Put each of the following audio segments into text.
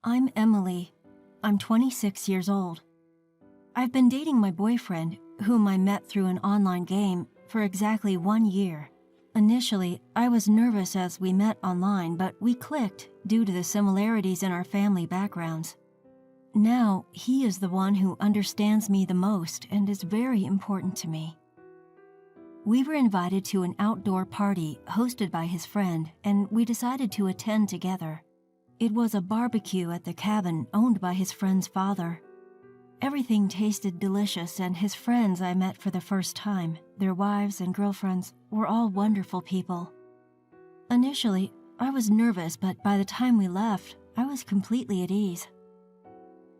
I'm Emily. I'm 26 years old. I've been dating my boyfriend, whom I met through an online game, for exactly 1 year. Initially, I was nervous as we met online, but we clicked due to the similarities in our family backgrounds. Now, he is the one who understands me the most and is very important to me. We were invited to an outdoor party hosted by his friend, and we decided to attend together. It was a barbecue at the cabin owned by his friend's father. Everything tasted delicious, and his friends I met for the first time, their wives and girlfriends, were all wonderful people. Initially, I was nervous, but by the time we left, I was completely at ease.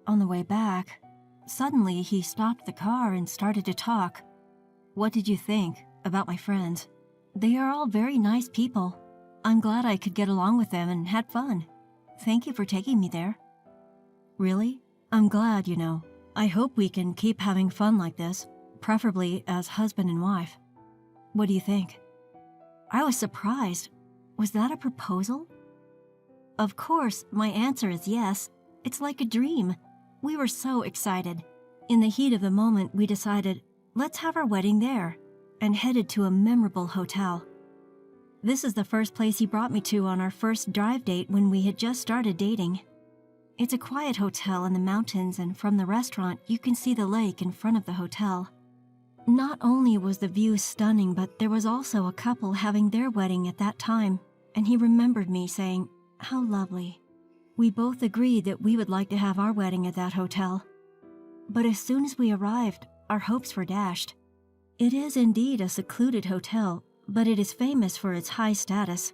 On the way back, suddenly he stopped the car and started to talk. "What did you think about my friends? They are all very nice people. I'm glad I could get along with them and had fun. Thank you for taking me there." "Really? I'm glad, I hope we can keep having fun like this, preferably as husband and wife. What do you think?" I was surprised. Was that a proposal? Of course, my answer is yes. It's like a dream. We were so excited. In the heat of the moment, we decided, let's have our wedding there, and headed to a memorable hotel. This is the first place he brought me to on our first drive date when we had just started dating. It's a quiet hotel in the mountains, and from the restaurant, you can see the lake in front of the hotel. Not only was the view stunning, but there was also a couple having their wedding at that time, and he remembered me saying, "How lovely." We both agreed that we would like to have our wedding at that hotel. But as soon as we arrived, our hopes were dashed. It is indeed a secluded hotel, but it is famous for its high status.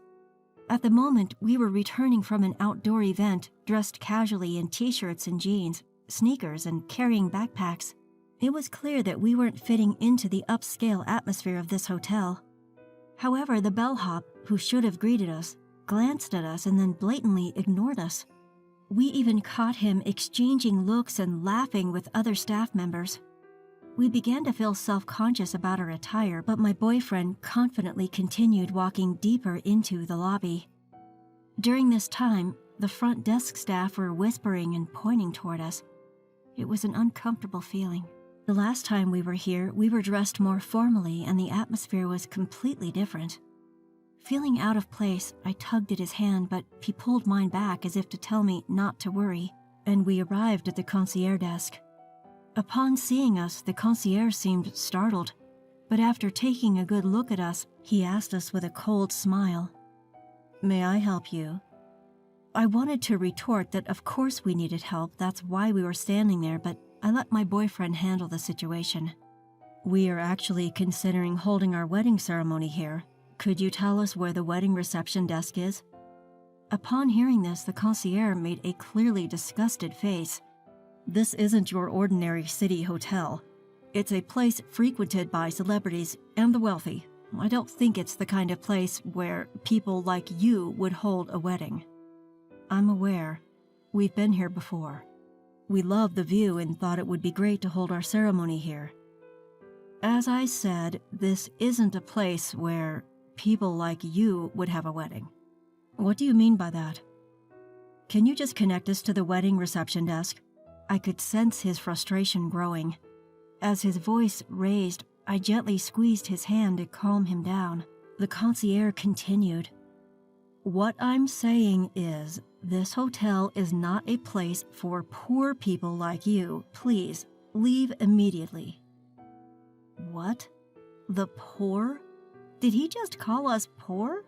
At the moment, we were returning from an outdoor event, dressed casually in t-shirts and jeans, sneakers, and carrying backpacks. It was clear that we weren't fitting into the upscale atmosphere of this hotel. However, the bellhop, who should have greeted us, glanced at us and then blatantly ignored us. We even caught him exchanging looks and laughing with other staff members. We began to feel self-conscious about our attire, but my boyfriend confidently continued walking deeper into the lobby. During this time, the front desk staff were whispering and pointing toward us. It was an uncomfortable feeling. The last time we were here, we were dressed more formally and the atmosphere was completely different. Feeling out of place, I tugged at his hand, but he pulled mine back as if to tell me not to worry, and we arrived at the concierge desk. Upon seeing us, the concierge seemed startled, but after taking a good look at us, he asked us with a cold smile, "May I help you?" I wanted to retort that of course we needed help, that's why we were standing there, but I let my boyfriend handle the situation. "We are actually considering holding our wedding ceremony here. Could you tell us where the wedding reception desk is?" Upon hearing this, the concierge made a clearly disgusted face. "This isn't your ordinary city hotel. It's a place frequented by celebrities and the wealthy. I don't think it's the kind of place where people like you would hold a wedding." "I'm aware. We've been here before. We love the view and thought it would be great to hold our ceremony here." "As I said, this isn't a place where people like you would have a wedding." "What do you mean by that?" "Can you just connect us to the wedding reception desk?" I could sense his frustration growing. As his voice raised, I gently squeezed his hand to calm him down. The concierge continued, "What I'm saying is, this hotel is not a place for poor people like you. Please, leave immediately." What? The poor? Did he just call us poor?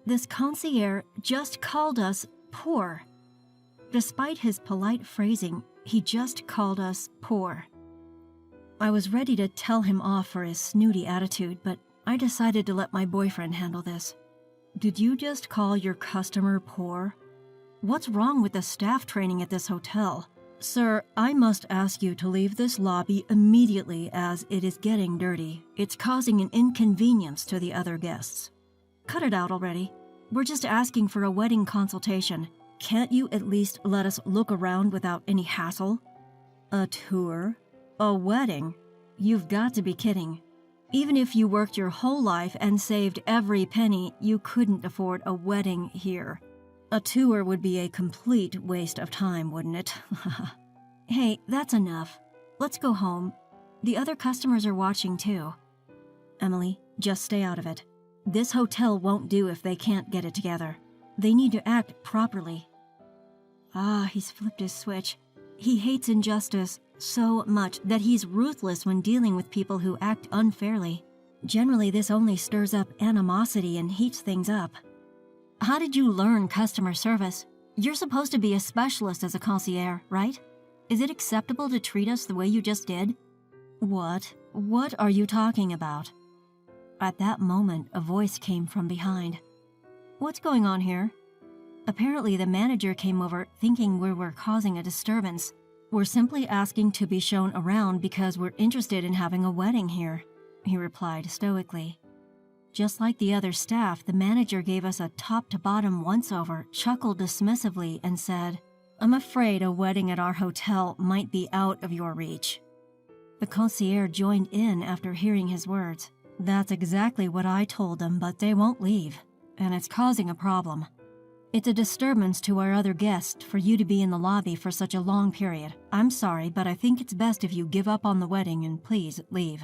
This concierge just called us poor. Despite his polite phrasing, he just called us poor. I was ready to tell him off for his snooty attitude, but I decided to let my boyfriend handle this. "Did you just call your customer poor? What's wrong with the staff training at this hotel? Sir, I must ask you to leave this lobby immediately as it is getting dirty. It's causing an inconvenience to the other guests." "Cut it out already. We're just asking for a wedding consultation. Can't you at least let us look around without any hassle?" "A tour? A wedding? You've got to be kidding. Even if you worked your whole life and saved every penny, you couldn't afford a wedding here. A tour would be a complete waste of time, wouldn't it? Hey, that's enough. Let's go home. The other customers are watching too. Emily, just stay out of it. This hotel won't do if they can't get it together. They need to act properly. He's flipped his switch. He hates injustice so much that he's ruthless when dealing with people who act unfairly. Generally, this only stirs up animosity and heats things up. How did you learn customer service? You're supposed to be a specialist as a concierge, right? Is it acceptable to treat us the way you just did? What? What are you talking about? At that moment, a voice came from behind. What's going on here? Apparently, the manager came over thinking we were causing a disturbance. We're simply asking to be shown around because we're interested in having a wedding here, he replied stoically. Just like the other staff, the manager gave us a top-to-bottom once-over, chuckled dismissively, and said, I'm afraid a wedding at our hotel might be out of your reach. The concierge joined in after hearing his words. That's exactly what I told them, but they won't leave, and it's causing a problem. It's a disturbance to our other guests for you to be in the lobby for such a long period. I'm sorry, but I think it's best if you give up on the wedding and please leave.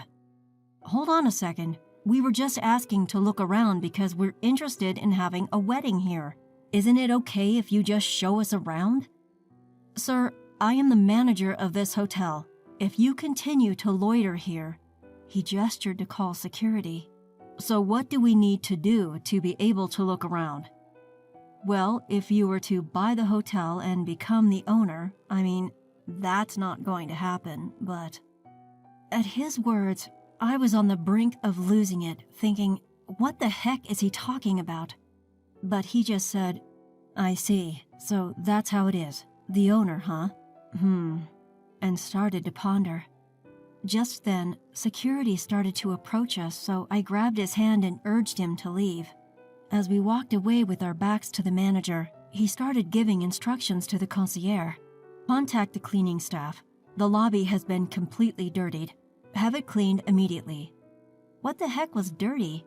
Hold on a second. We were just asking to look around because we're interested in having a wedding here. Isn't it okay if you just show us around? Sir, I am the manager of this hotel. If you continue to loiter here, he gestured to call security. So what do we need to do to be able to look around? Well, if you were to buy the hotel and become the owner, that's not going to happen, but... At his words, I was on the brink of losing it, thinking, what the heck is he talking about? But he just said, I see, so that's how it is. The owner, huh? And started to ponder. Just then, security started to approach us, so I grabbed his hand and urged him to leave. As we walked away with our backs to the manager, he started giving instructions to the concierge. Contact the cleaning staff. The lobby has been completely dirtied. Have it cleaned immediately. What the heck was dirty?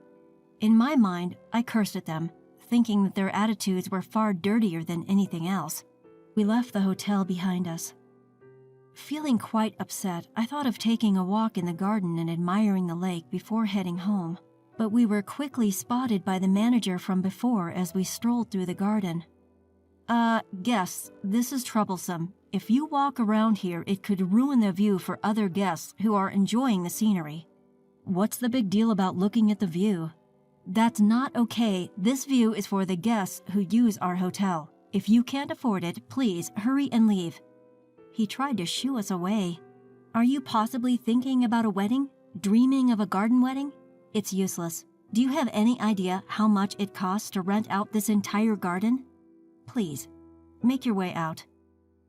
In my mind, I cursed at them, thinking that their attitudes were far dirtier than anything else. We left the hotel behind us. Feeling quite upset, I thought of taking a walk in the garden and admiring the lake before heading home. But we were quickly spotted by the manager from before as we strolled through the garden. Guests, this is troublesome. If you walk around here, it could ruin the view for other guests who are enjoying the scenery. What's the big deal about looking at the view? That's not okay. This view is for the guests who use our hotel. If you can't afford it, please hurry and leave. He tried to shoo us away. Are you possibly thinking about a wedding? Dreaming of a garden wedding? It's useless. Do you have any idea how much it costs to rent out this entire garden? Please, make your way out.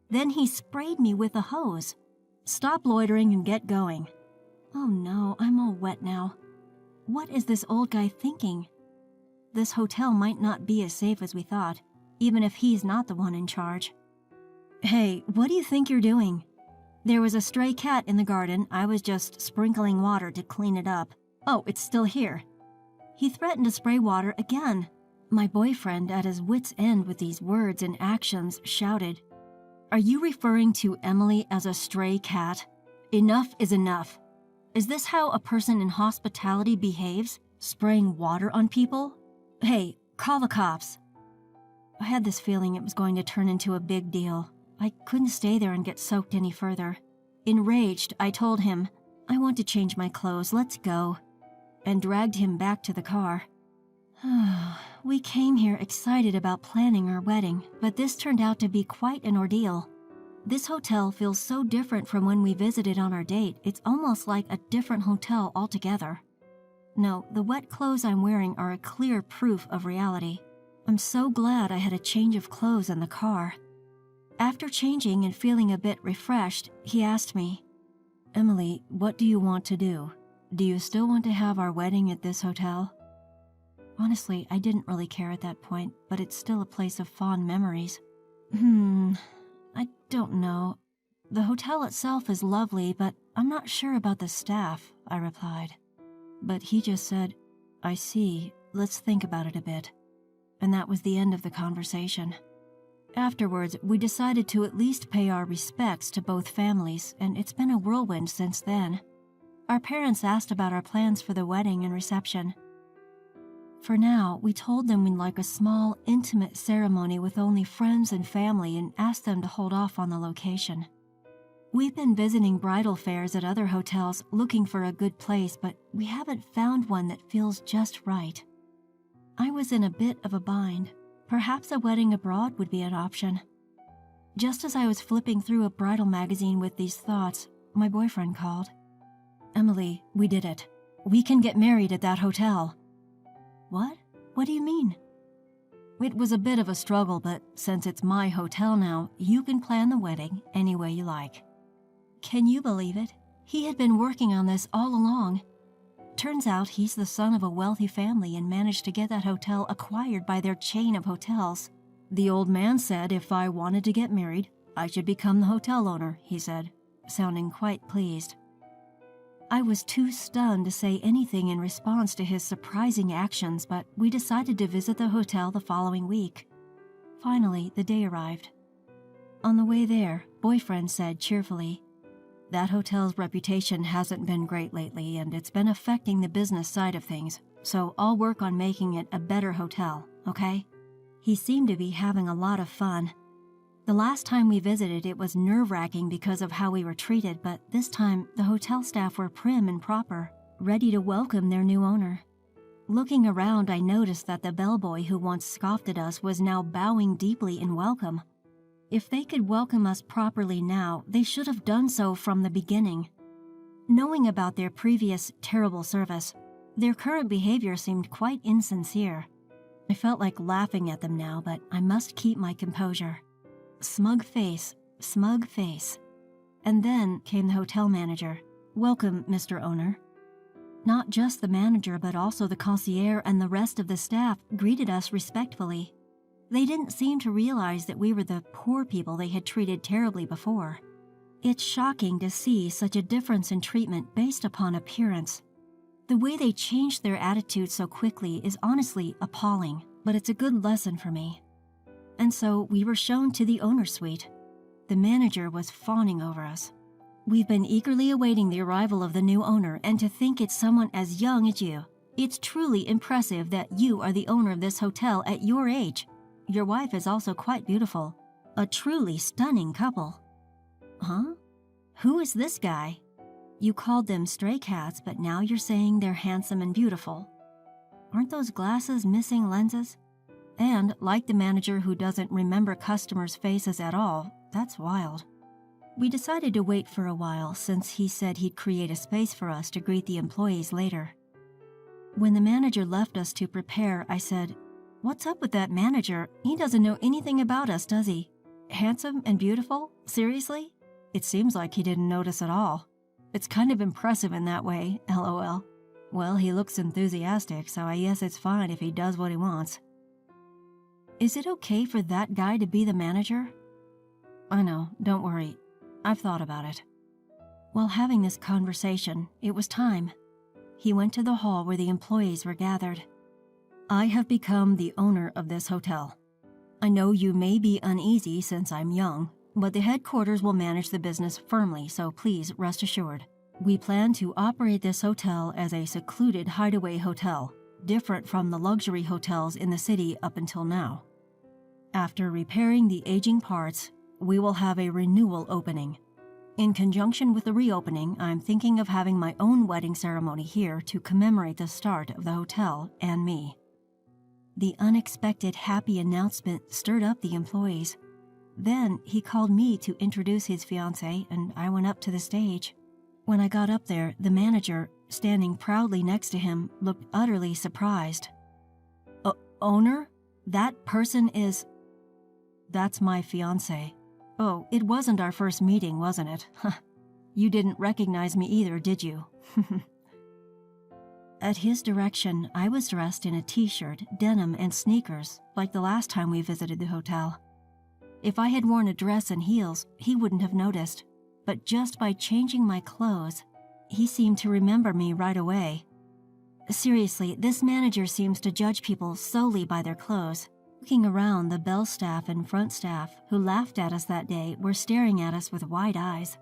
Then he sprayed me with a hose. Stop loitering and get going. Oh no, I'm all wet now. What is this old guy thinking? This hotel might not be as safe as we thought, even if he's not the one in charge. Hey, what do you think you're doing? There was a stray cat in the garden. I was just sprinkling water to clean it up. Oh, it's still here. He threatened to spray water again. My boyfriend, at his wit's end with these words and actions, shouted, Are you referring to Emily as a stray cat? Enough is enough. Is this how a person in hospitality behaves? Spraying water on people? Hey, call the cops. I had this feeling it was going to turn into a big deal. I couldn't stay there and get soaked any further. Enraged, I told him, I want to change my clothes, let's go, and dragged him back to the car. We came here excited about planning our wedding, but this turned out to be quite an ordeal. This hotel feels so different from when we visited on our date, it's almost like a different hotel altogether. No, the wet clothes I'm wearing are a clear proof of reality. I'm so glad I had a change of clothes in the car. After changing and feeling a bit refreshed, he asked me, Emily, what do you want to do? Do you still want to have our wedding at this hotel? Honestly, I didn't really care at that point, but it's still a place of fond memories. I don't know. The hotel itself is lovely, but I'm not sure about the staff, I replied. But he just said, I see, let's think about it a bit. and that was the end of the conversation. Afterwards, we decided to at least pay our respects to both families, and it's been a whirlwind since then. Our parents asked about our plans for the wedding and reception. For now, we told them we'd like a small, intimate ceremony with only friends and family and asked them to hold off on the location. We've been visiting bridal fairs at other hotels looking for a good place, but we haven't found one that feels just right. I was in a bit of a bind. Perhaps a wedding abroad would be an option. Just as I was flipping through a bridal magazine with these thoughts, my boyfriend called. "Emily, we did it. We can get married at that hotel." "What? What do you mean?" "It was a bit of a struggle, but since it's my hotel now, you can plan the wedding any way you like." Can you believe it? He had been working on this all along. Turns out he's the son of a wealthy family and managed to get that hotel acquired by their chain of hotels. "The old man said if I wanted to get married, I should become the hotel owner," he said, sounding quite pleased. I was too stunned to say anything in response to his surprising actions, but we decided to visit the hotel the following week. Finally, the day arrived. On the way there, boyfriend said cheerfully, "That hotel's reputation hasn't been great lately, and it's been affecting the business side of things, so I'll work on making it a better hotel, okay?" He seemed to be having a lot of fun. The last time we visited, it was nerve-wracking because of how we were treated, but this time the hotel staff were prim and proper, ready to welcome their new owner. Looking around, I noticed that the bellboy who once scoffed at us was now bowing deeply in welcome. If they could welcome us properly now, they should have done so from the beginning. Knowing about their previous terrible service, their current behavior seemed quite insincere. I felt like laughing at them now, but I must keep my composure. Smug face, smug face. And then came the hotel manager. "Welcome, Mr. Owner." Not just the manager, but also the concierge and the rest of the staff greeted us respectfully. They didn't seem to realize that we were the poor people they had treated terribly before. It's shocking to see such a difference in treatment based upon appearance. The way they changed their attitude so quickly is honestly appalling, but it's a good lesson for me. And so we were shown to the owner's suite. The manager was fawning over us. "We've been eagerly awaiting the arrival of the new owner, and to think it's someone as young as you. It's truly impressive that you are the owner of this hotel at your age. Your wife is also quite beautiful. A truly stunning couple." "Huh? Who is this guy? You called them stray cats, but now you're saying they're handsome and beautiful. Aren't those glasses missing lenses? And, like the manager who doesn't remember customers' faces at all, that's wild." We decided to wait for a while since he said he'd create a space for us to greet the employees later. When the manager left us to prepare, I said, "What's up with that manager? He doesn't know anything about us, does he? Handsome and beautiful? Seriously?" It seems like he didn't notice at all. It's kind of impressive in that way, LOL. Well, he looks enthusiastic, so I guess it's fine if he does what he wants. Is it okay for that guy to be the manager? I know, don't worry. I've thought about it. While having this conversation, it was time. He went to the hall where the employees were gathered. "I have become the owner of this hotel. I know you may be uneasy since I'm young, but the headquarters will manage the business firmly, so please rest assured. We plan to operate this hotel as a secluded hideaway hotel, different from the luxury hotels in the city up until now. After repairing the aging parts, we will have a renewal opening. In conjunction with the reopening, I'm thinking of having my own wedding ceremony here to commemorate the start of the hotel and me." The unexpected happy announcement stirred up the employees. Then he called me to introduce his fiancée, and I went up to the stage. When I got up there, the manager, standing proudly next to him, looked utterly surprised. Owner? That person is... That's my fiancée. Oh, it wasn't our first meeting, wasn't it? You didn't recognize me either, did you? At his direction, I was dressed in a t-shirt, denim, and sneakers, like the last time we visited the hotel. If I had worn a dress and heels, he wouldn't have noticed, but just by changing my clothes, he seemed to remember me right away. Seriously, this manager seems to judge people solely by their clothes. Looking around, the bell staff and front staff who laughed at us that day were staring at us with wide eyes.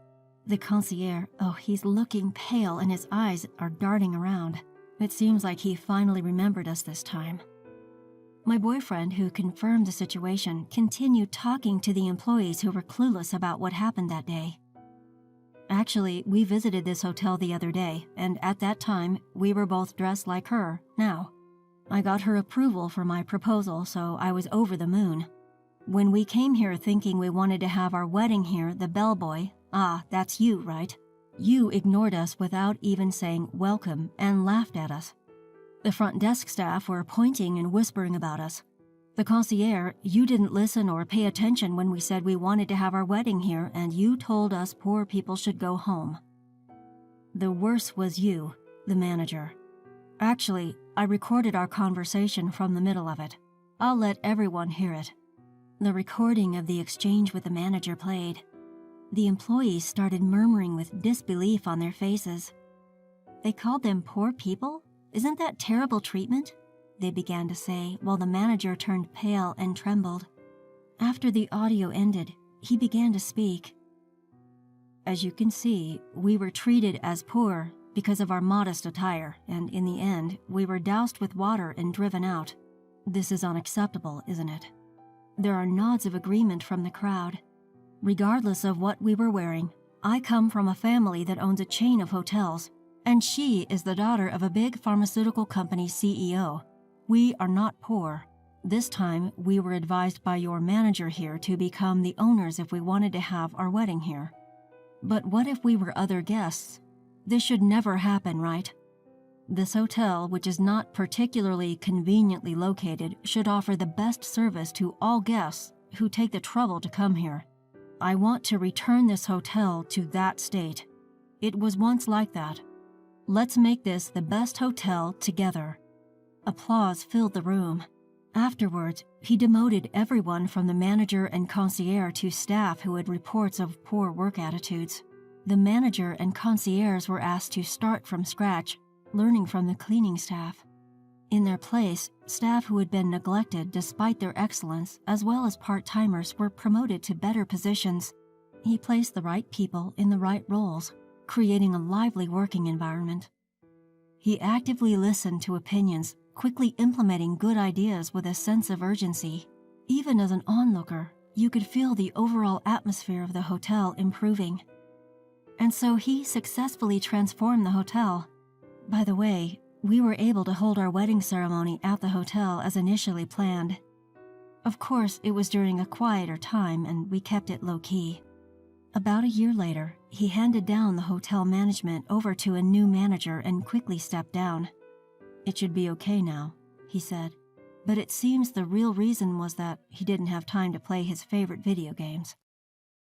The concierge, oh, he's looking pale and his eyes are darting around. It seems like he finally remembered us this time. My boyfriend, who confirmed the situation, continued talking to the employees who were clueless about what happened that day. Actually, we visited this hotel the other day, and at that time, we were both dressed like her, now. I got her approval for my proposal, so I was over the moon. When we came here thinking we wanted to have our wedding here, the bellboy, that's you, right? You ignored us without even saying welcome and laughed at us. The front desk staff were pointing and whispering about us. The concierge, you didn't listen or pay attention when we said we wanted to have our wedding here, and you told us poor people should go home. The worst was you, the manager. Actually, I recorded our conversation from the middle of it. I'll let everyone hear it. The recording of the exchange with the manager played. The employees started murmuring with disbelief on their faces. They called them poor people? Isn't that terrible treatment? They began to say while the manager turned pale and trembled. After the audio ended, he began to speak. As you can see, we were treated as poor because of our modest attire, and in the end, we were doused with water and driven out. This is unacceptable, isn't it? There are nods of agreement from the crowd. Regardless of what we were wearing, I come from a family that owns a chain of hotels, and she is the daughter of a big pharmaceutical company CEO. We are not poor. This time, we were advised by your manager here to become the owners if we wanted to have our wedding here. But what if we were other guests? This should never happen, right? This hotel, which is not particularly conveniently located, should offer the best service to all guests who take the trouble to come here. I want to return this hotel to that state. It was once like that. Let's make this the best hotel together. Applause filled the room. Afterwards, he demoted everyone from the manager and concierge to staff who had reports of poor work attitudes. The manager and concierge were asked to start from scratch, learning from the cleaning staff. In their place, staff who had been neglected despite their excellence, as well as part-timers, were promoted to better positions. He placed the right people in the right roles, creating a lively working environment. He actively listened to opinions, quickly implementing good ideas with a sense of urgency. Even as an onlooker, you could feel the overall atmosphere of the hotel improving. And so he successfully transformed the hotel. By the way, we were able to hold our wedding ceremony at the hotel as initially planned. Of course, it was during a quieter time and we kept it low-key. About a year later, he handed down the hotel management over to a new manager and quickly stepped down. It should be okay now, he said, but it seems the real reason was that he didn't have time to play his favorite video games.